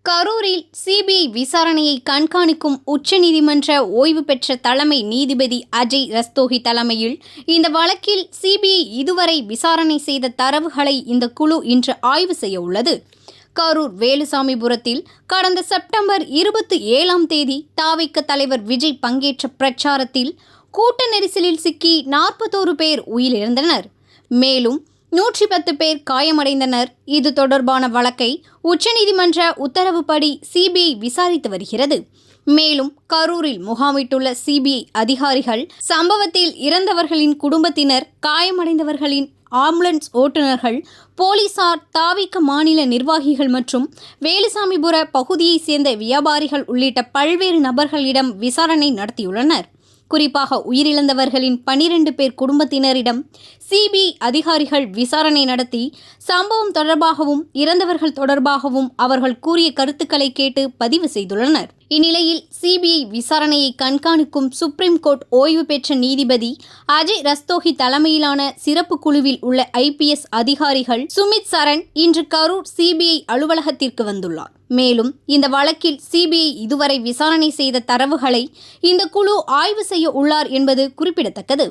கரூரில் சிபிஐ விசாரணையை கண்காணிக்கும் உச்சநீதிமன்ற ஓய்வு பெற்ற தலைமை நீதிபதி அஜய் ரஸ்தோகி தலைமையில் இந்த வழக்கில் சிபிஐ இதுவரை விசாரணை செய்த தரவுகளை இந்த குழு இன்று ஆய்வு செய்ய உள்ளது. கரூர் வேலுசாமிபுரத்தில் கடந்த செப்டம்பர் 27 தவிக தலைவர் விஜய் பங்கேற்ற பிரச்சாரத்தில் கூட்ட நெரிசலில் சிக்கி 41 பேர் உயிரிழந்தனர். மேலும் 110 பேர் காயமடைந்தனர். இது தொடர்பான வழக்கை உச்சநீதிமன்ற உத்தரவுப்படி சிபிஐ விசாரித்து வருகிறது. மேலும் கரூரில் முகாமிட்டுள்ள சிபிஐ அதிகாரிகள் சம்பவத்தில் இறந்தவர்களின் குடும்பத்தினர், காயமடைந்தவர்களின் ஆம்புலன்ஸ் ஓட்டுநர்கள், போலீசார், தவிக மாநில நிர்வாகிகள் மற்றும் வேலுசாமிபுர பகுதியைச் சேர்ந்த வியாபாரிகள் உள்ளிட்ட பல்வேறு நபர்களிடம் விசாரணை நடத்தியுள்ளனர். குறிப்பாக உயிரிழந்தவர்களின் 12 பேர் குடும்பத்தினரிடம் சிபிஐ அதிகாரிகள் விசாரணை நடத்தி சம்பவம் தொடர்பாகவும் இறந்தவர்கள் தொடர்பாகவும் அவர்கள் கூறிய கருத்துக்களை கேட்டு பதிவு செய்துள்ளனர். இந்நிலையில் சிபிஐ விசாரணையை கண்காணிக்கும் சுப்ரீம் கோர்ட் ஓய்வு பெற்ற நீதிபதி அஜய் ரஸ்தோகி தலைமையிலான சிறப்பு குழுவில் உள்ள IPS அதிகாரிகள் சுமித் சரண் இன்று கரூர் சிபிஐ அலுவலகத்திற்கு வந்துள்ளார். மேலும் இந்த வழக்கில் சிபிஐ இதுவரை விசாரணை செய்த தரவுகளை இந்த குழு ஆய்வு செய்ய உள்ளார் என்பது குறிப்பிடத்தக்கது.